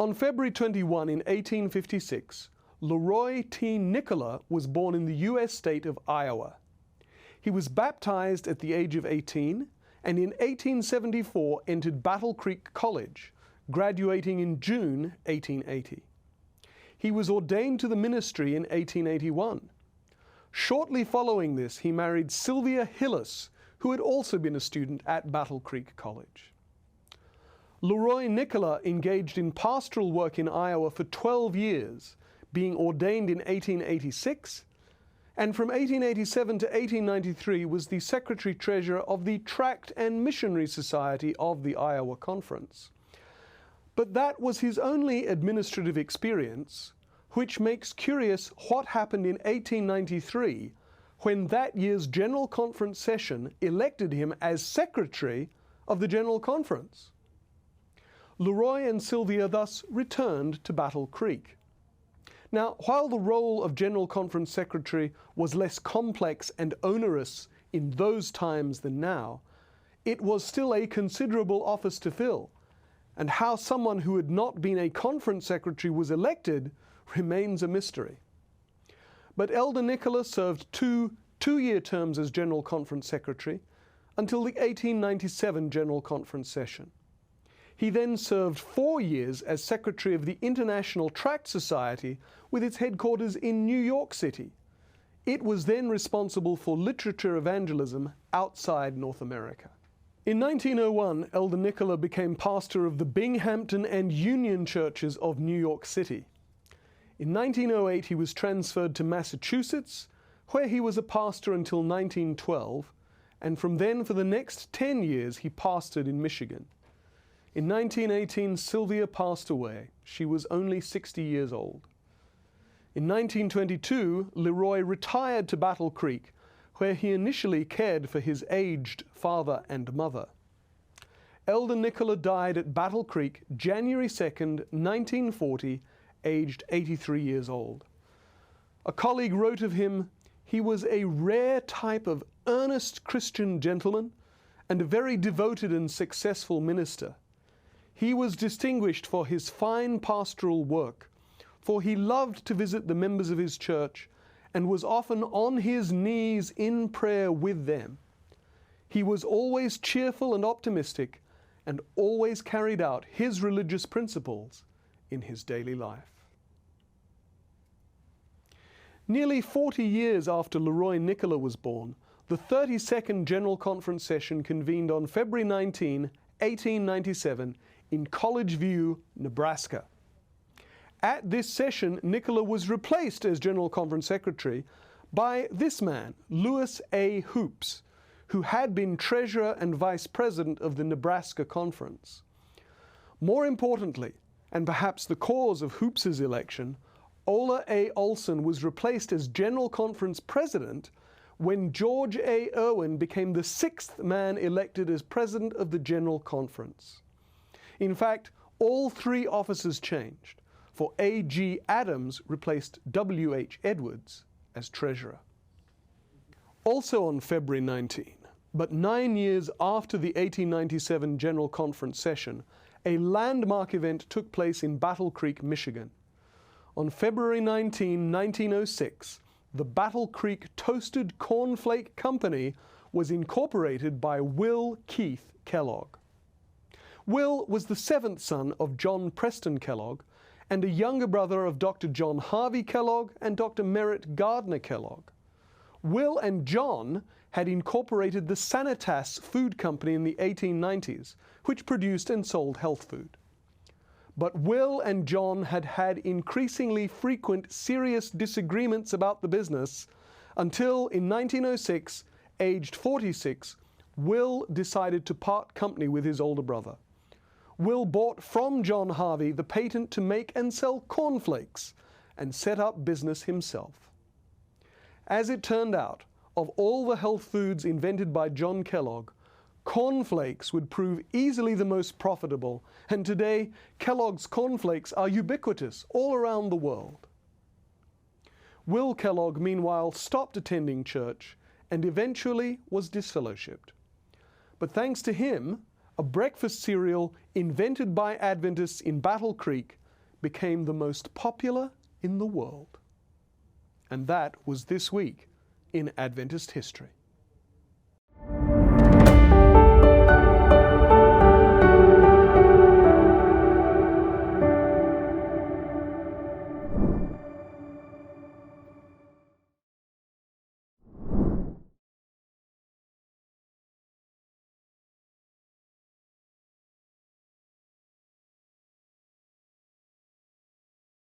On February 21 in 1856, Leroy T Nicola was born in the U.S. state of Iowa. He was baptized at the age of 18 and in 1874 entered Battle Creek College, graduating in June 1880. He was ordained to the ministry in 1881. Shortly following this, he married Sylvia Hillis, who had also been a student at Battle Creek College. Leroy Nicola engaged in pastoral work in Iowa for 12 years, being ordained in 1886, and from 1887 to 1893 was the Secretary-Treasurer of the Tract and Missionary Society of the Iowa Conference. But that was his only administrative experience, which makes curious what happened in 1893 when that year's General Conference session elected him as Secretary of the General Conference. Leroy and Sylvia thus returned to Battle Creek. Now, while the role of General Conference Secretary was less complex and onerous in those times than now, it was still a considerable office to fill, and how someone who had not been a conference secretary was elected remains a mystery. But Elder Nicola served two-year terms as General Conference Secretary until the 1897 General Conference session. He then served 4 years as Secretary of the International Tract Society with its headquarters in New York City. It was then responsible for literature evangelism outside North America. In 1901, Elder Nicola became pastor of the Binghamton and Union churches of New York City. In 1908, he was transferred to Massachusetts, where he was a pastor until 1912, and from then for the next 10 years he pastored in Michigan. In 1918, Sylvia passed away. She was only 60 years old. In 1922, Leroy retired to Battle Creek, where he initially cared for his aged father and mother. Elder Nicola died at Battle Creek January 2nd, 1940, aged 83 years old. A colleague wrote of him, "He was a rare type of earnest Christian gentleman and a very devoted and successful minister. He was distinguished for his fine pastoral work, for he loved to visit the members of his church and was often on his knees in prayer with them. He was always cheerful and optimistic and always carried out his religious principles in his daily life." Nearly 40 years after Leroy Nicola was born, the 32nd General Conference session convened on February 19, 1897, in College View, Nebraska. At this session, Nicola was replaced as General Conference Secretary by this man, Lewis A. Hoops, who had been Treasurer and Vice President of the Nebraska Conference. More importantly, and perhaps the cause of Hoops's election, Ola A. Olson was replaced as General Conference President when George A. Irwin became the 6th man elected as President of the General Conference. In fact, all three offices changed, for A.G. Adams replaced W.H. Edwards as Treasurer. Also on February 19, but 9 years after the 1897 General Conference session, a landmark event took place in Battle Creek, Michigan. On February 19, 1906, the Battle Creek Toasted Corn Flake Company was incorporated by Will Keith Kellogg. Will was the 7th son of John Preston Kellogg and a younger brother of Dr. John Harvey Kellogg and Dr. Merritt Gardner Kellogg. Will and John had incorporated the Sanitas Food Company in the 1890s, which produced and sold health food. But Will and John had had increasingly frequent serious disagreements about the business until in 1906, aged 46, Will decided to part company with his older brother. Will bought from John Harvey the patent to make and sell cornflakes and set up business himself. As it turned out, of all the health foods invented by John Kellogg, cornflakes would prove easily the most profitable, and today Kellogg's cornflakes are ubiquitous all around the world. Will Kellogg, meanwhile, stopped attending church and eventually was disfellowshipped. But thanks to him, a breakfast cereal invented by Adventists in Battle Creek became the most popular in the world. And that was this week in Adventist history.